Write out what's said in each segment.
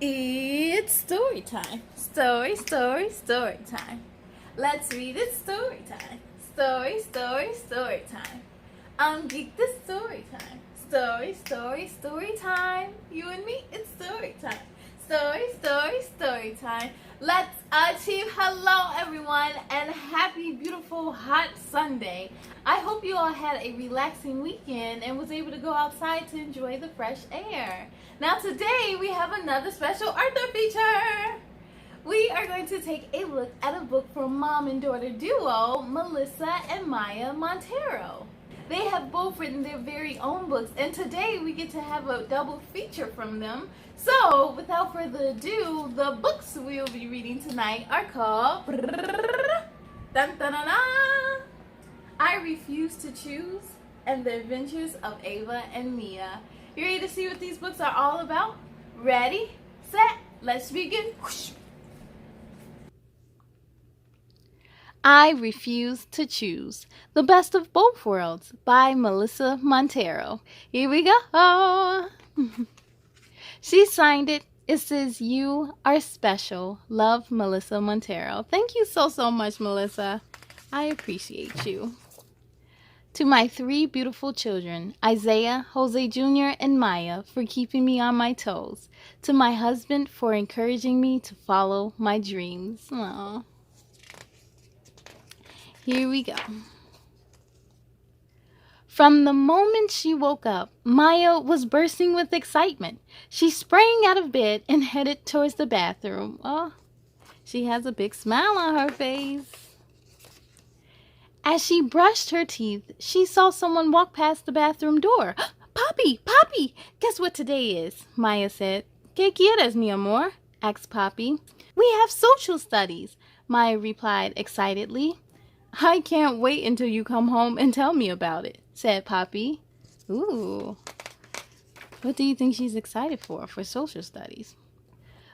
It's story time. Story time. Let's read it story time. Story time. Geek the story time. Story time. You and me, it's story time. Story time. Let's achieve. Hello, everyone, and happy, beautiful, hot Sunday. I hope you all had a relaxing weekend and was able to go outside to enjoy the fresh air. Now today we have another special author feature. We are going to take a look at a book from mom and daughter duo, Melissa and Mayah Montero. They have both written their very own books, and today we get to have a double feature from them. So, without further ado, the books we will be reading tonight are called I Refuse to Choose and The Adventures of Ava Mia. You ready to see what these books are all about? Ready, set, let's begin. Whoosh. I Refuse to Choose, The Best of Both Worlds by Melissa Montero. Here we go. She signed it. It says, "You are special. Love, Melissa Montero." Thank you so much, Melissa. I appreciate you. To my three beautiful children, Isaiah, Jose Jr., and Maya, for keeping me on my toes. To my husband for encouraging me to follow my dreams. Aww. Here we go. From the moment she woke up, Maya was bursting with excitement. She sprang out of bed and headed towards the bathroom. Oh, she has a big smile on her face. As she brushed her teeth, she saw someone walk past the bathroom door. Poppy, guess what today is? Maya said. ¿Qué quieres, mi amor? Asked Poppy. We have social studies, Maya replied excitedly. I can't wait until you come home and tell me about it, said Poppy. Ooh. What do you think she's excited for social studies?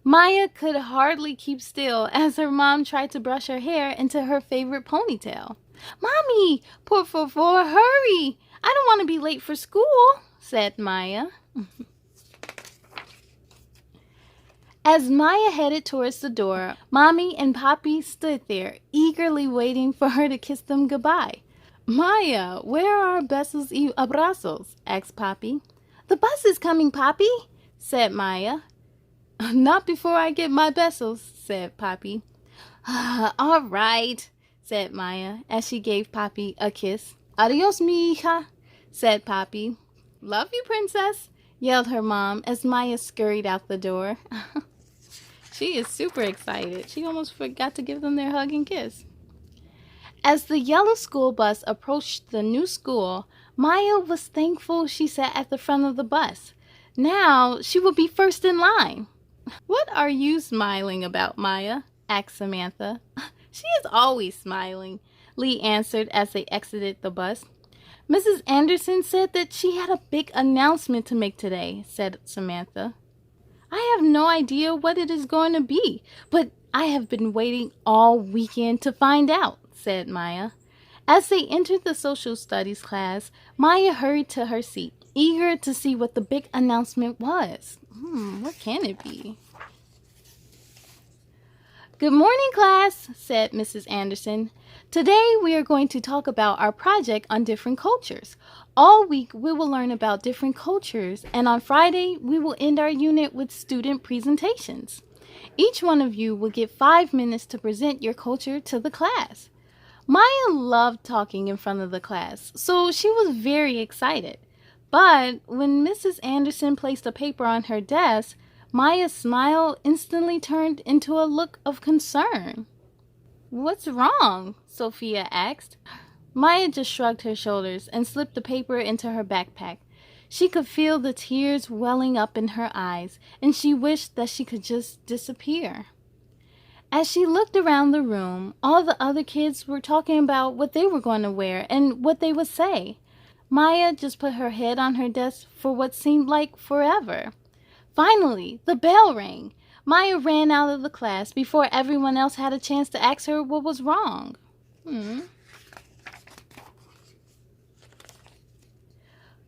Maya could hardly keep still as her mom tried to brush her hair into her favorite ponytail. Mommy, por favor, hurry. I don't want to be late for school, said Maya. As Maya headed towards the door, Mommy and Poppy stood there, eagerly waiting for her to kiss them goodbye. Maya, where are our besos y abrazos? Asked Poppy. The bus is coming, Poppy, said Maya. Not before I get my besos, said Poppy. All right, said Maya, as she gave Poppy a kiss. Adios, mi hija, said Poppy. Love you, princess, yelled her mom as Maya scurried out the door. She is super excited. She almost forgot to give them their hug and kiss. As the yellow school bus approached the new school, Maya was thankful she sat at the front of the bus. Now she would be first in line. What are you smiling about, Maya? Asked Samantha. She is always smiling, Lee answered as they exited the bus. Mrs. Anderson said that she had a big announcement to make today, said Samantha. I have no idea what it is going to be, but I have been waiting all weekend to find out, said Maya. As they entered the social studies class, Maya hurried to her seat, eager to see what the big announcement was. What can it be? Good morning, class, said Mrs. Anderson. Today we are going to talk about our project on different cultures. All week we will learn about different cultures, and on Friday we will end our unit with student presentations. Each one of you will get 5 minutes to present your culture to the class. Maya loved talking in front of the class, so she was very excited. But when Mrs. Anderson placed a paper on her desk, Maya's smile instantly turned into a look of concern. What's wrong? Sophia asked. Maya just shrugged her shoulders and slipped the paper into her backpack. She could feel the tears welling up in her eyes, and she wished that she could just disappear. As she looked around the room, all the other kids were talking about what they were going to wear and what they would say. Maya just put her head on her desk for what seemed like forever. Finally, the bell rang. Maya ran out of the class before everyone else had a chance to ask her what was wrong.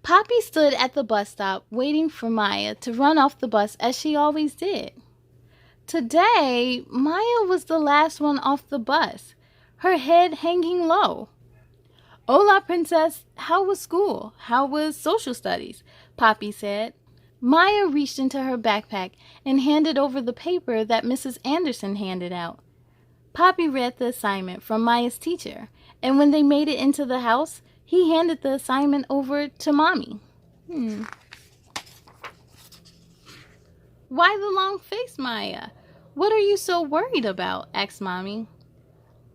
Poppy stood at the bus stop waiting for Maya to run off the bus as she always did. Today, Maya was the last one off the bus, her head hanging low. Hola, princess. How was school? How was social studies? Poppy said. Maya reached into her backpack and handed over the paper that Mrs. Anderson handed out. Poppy read the assignment from Maya's teacher, and when they made it into the house, he handed the assignment over to Mommy. Why the long face, Maya? What are you so worried about? Asked Mommy.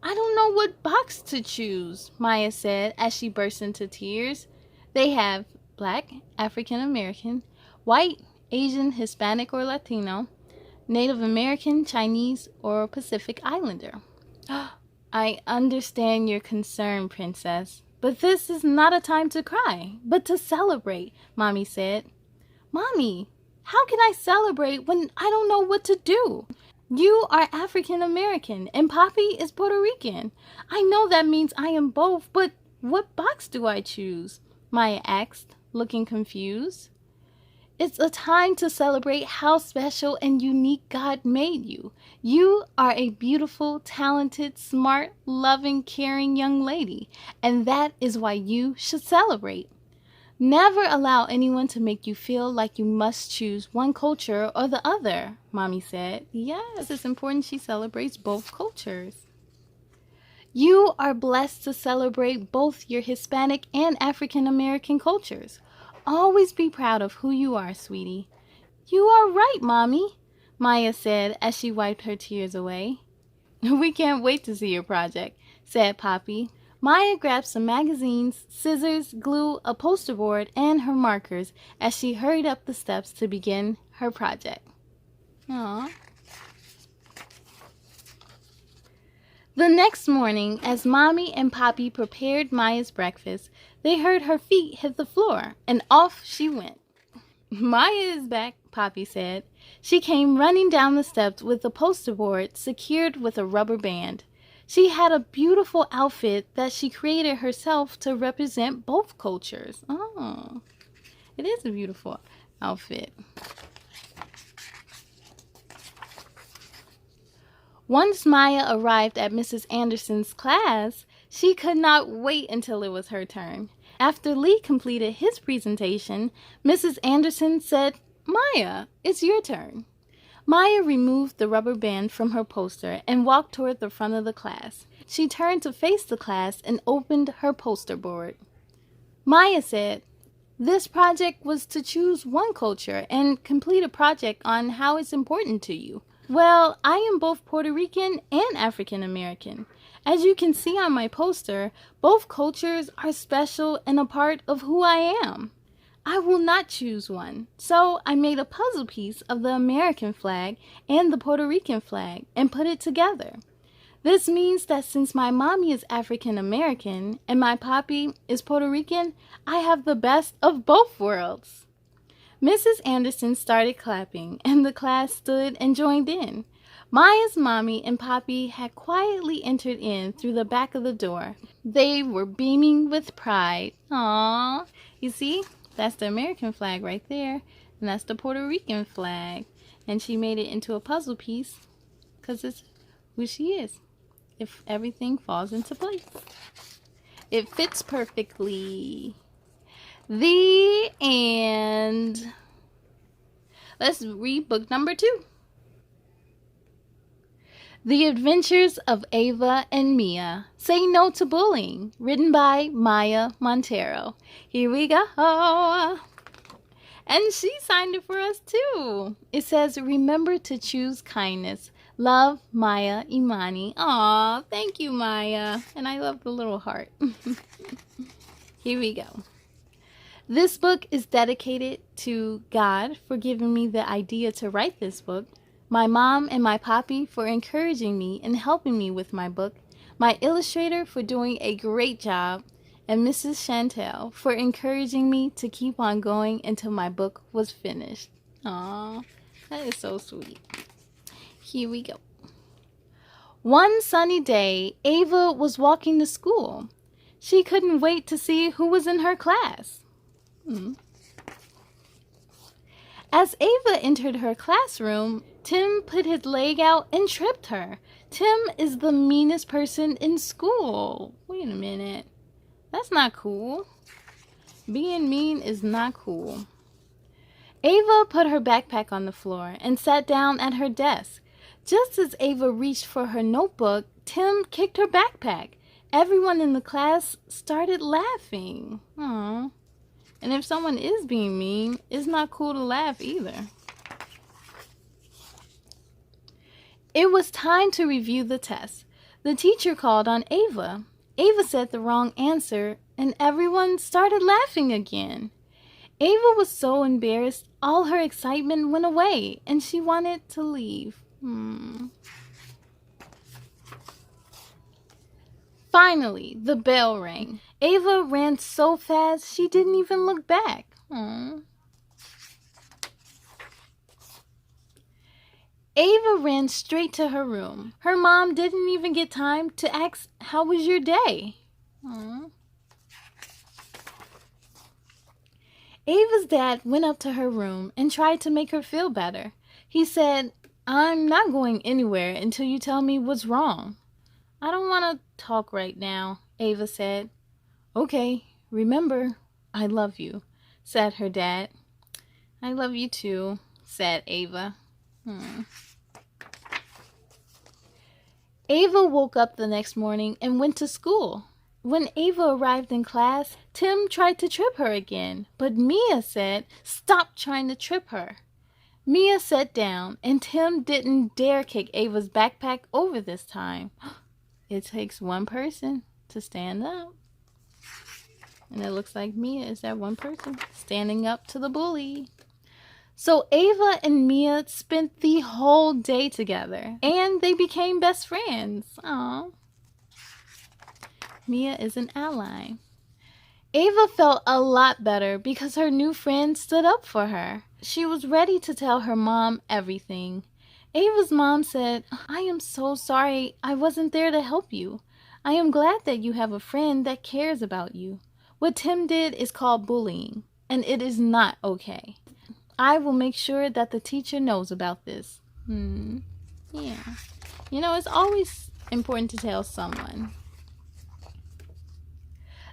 I don't know what box to choose, Maya said as she burst into tears. They have Black, African American, White, Asian, Hispanic or Latino, Native American, Chinese, or Pacific Islander. I understand your concern, Princess, but this is not a time to cry, but to celebrate, Mommy said. Mommy, how can I celebrate when I don't know what to do? You are African American and Poppy is Puerto Rican. I know that means I am both, but what box do I choose? Maya asked, looking confused. It's a time to celebrate how special and unique God made you. You are a beautiful, talented, smart, loving, caring young lady, and that is why you should celebrate. Never allow anyone to make you feel like you must choose one culture or the other, Mommy said. Yes, it's important she celebrates both cultures. You are blessed to celebrate both your Hispanic and African American cultures. Always be proud of who you are, sweetie. You are right, Mommy, Maya said as she wiped her tears away. We can't wait to see your project, said Poppy. Maya grabbed some magazines, scissors, glue, a poster board, and her markers as she hurried up the steps to begin her project. Aww. The next morning, as Mommy and Poppy prepared Maya's breakfast, they heard her feet hit the floor, and off she went. Maya is back, Poppy said. She came running down the steps with the poster board secured with a rubber band. She had a beautiful outfit that she created herself to represent both cultures. Oh, it is a beautiful outfit. Once Maya arrived at Mrs. Anderson's class, she could not wait until it was her turn. After Lee completed his presentation, Mrs. Anderson said, Maya, it's your turn. Maya removed the rubber band from her poster and walked toward the front of the class. She turned to face the class and opened her poster board. Maya said, this project was to choose one culture and complete a project on how it's important to you. Well, I am both Puerto Rican and African American. As you can see on my poster, both cultures are special and a part of who I am. I will not choose one, so I made a puzzle piece of the American flag and the Puerto Rican flag and put it together. This means that since my mommy is African American and my papi is Puerto Rican, I have the best of both worlds. Mrs. Anderson started clapping and the class stood and joined in. Maya's mommy and papi had quietly entered in through the back of the door. They were beaming with pride. Aww, you see? That's the American flag right there, and that's the Puerto Rican flag. And she made it into a puzzle piece because it's who she is. If everything falls into place, it fits perfectly. The end. Let's read book number 2. The Adventures of Ava and Mia. Say No to Bullying. Written by Mayah Montero. Here we go. And she signed it for us too. It says, remember to choose kindness. Love, Maya Imani. Aw, thank you, Maya. And I love the little heart. Here we go. This book is dedicated to God for giving me the idea to write this book, my mom and my papi for encouraging me and helping me with my book, my illustrator for doing a great job, and Mrs. Chantel for encouraging me to keep on going until my book was finished. Aww, that is so sweet. Here we go. One sunny day, Ava was walking to school. She couldn't wait to see who was in her class. As Ava entered her classroom, Tim put his leg out and tripped her. Tim is the meanest person in school. Wait a minute. That's not cool. Being mean is not cool. Ava put her backpack on the floor and sat down at her desk. Just as Ava reached for her notebook, Tim kicked her backpack. Everyone in the class started laughing. Aww. And if someone is being mean, it's not cool to laugh either. It was time to review the test. The teacher called on Ava. Ava said the wrong answer, and everyone started laughing again. Ava was so embarrassed, all her excitement went away, and she wanted to leave. Finally, the bell rang. Ava ran so fast she didn't even look back. Ava ran straight to her room. Her mom didn't even get time to ask, "How was your day?" Ava's dad went up to her room and tried to make her feel better. He said, "I'm not going anywhere until you tell me what's wrong." "I don't want to talk right now," Ava said. "Okay, remember, I love you," said her dad. "I love you too," said Ava. Ava woke up the next morning and went to school. When Ava arrived in class, Tim tried to trip her again, but Mia said, "Stop trying to trip her." Mia sat down, and Tim didn't dare kick Ava's backpack over this time. It takes one person to stand up. And it looks like Mia is that one person standing up to the bully. So Ava and Mia spent the whole day together, and they became best friends. Aww. Mia is an ally. Ava felt a lot better because her new friend stood up for her. She was ready to tell her mom everything. Ava's mom said, "I am so sorry I wasn't there to help you. I am glad that you have a friend that cares about you. What Tim did is called bullying, and it is not okay. I will make sure that the teacher knows about this." Yeah. You know, it's always important to tell someone.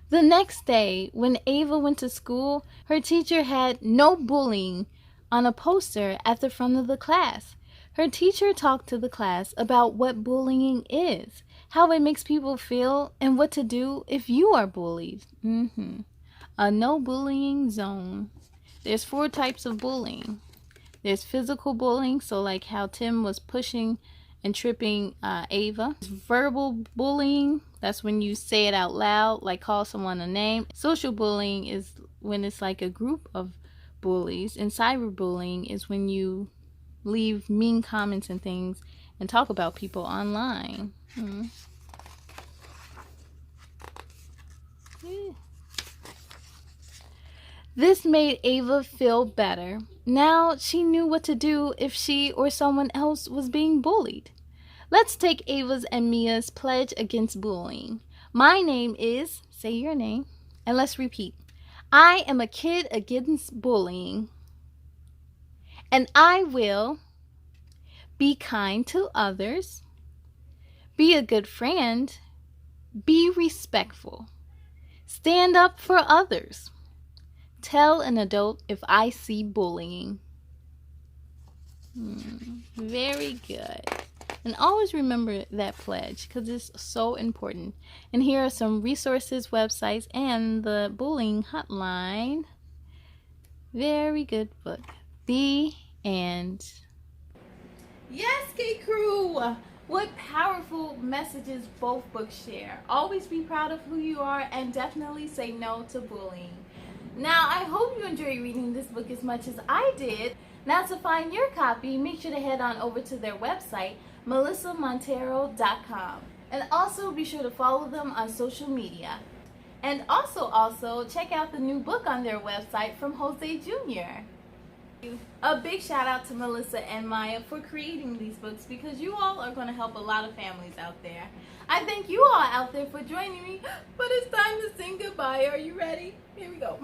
The next day, when Ava went to school, her teacher had "No bullying" on a poster at the front of the class. Her teacher talked to the class about what bullying is, how it makes people feel, and what to do if you are bullied. A no bullying zone. There's 4 types of bullying. There's physical bullying, so like how Tim was pushing and tripping Ava. Verbal bullying, that's when you say it out loud, like call someone a name. Social bullying is when it's like a group of bullies, and cyberbullying is when you leave mean comments and things and talk about people online. This made Ava feel better. Now she knew what to do if she or someone else was being bullied. Let's take Ava's and Mia's pledge against bullying. My name is, say your name, and let's repeat. I am a kid against bullying. And I will be kind to others, be a good friend, be respectful, stand up for others, tell an adult if I see bullying. Very good. And always remember that pledge because it's so important. And here are some resources, websites, and the bullying hotline. Very good book. The end. Yes, K-Crew! What powerful messages both books share. Always be proud of who you are and definitely say no to bullying. Now, I hope you enjoyed reading this book as much as I did. Now, to find your copy, make sure to head on over to their website, melissamontero.com. And also be sure to follow them on social media. And also check out the new book on their website from Jose Jr. A big shout out to Melissa and Maya for creating these books because you all are going to help a lot of families out there. I thank you all out there for joining me, but it's time to sing goodbye. Are you ready? Here we go.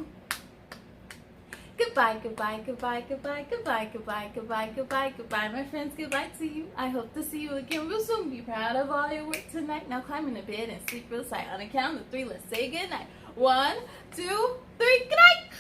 Goodbye. Goodbye, goodbye, goodbye, goodbye, goodbye, goodbye, goodbye, goodbye, goodbye. My friends, goodbye to you. I hope to see you again real soon. Be proud of all your work tonight. Now climb into bed and sleep real tight. On a count of 3, let's say goodnight. 1, 2, 3, good night.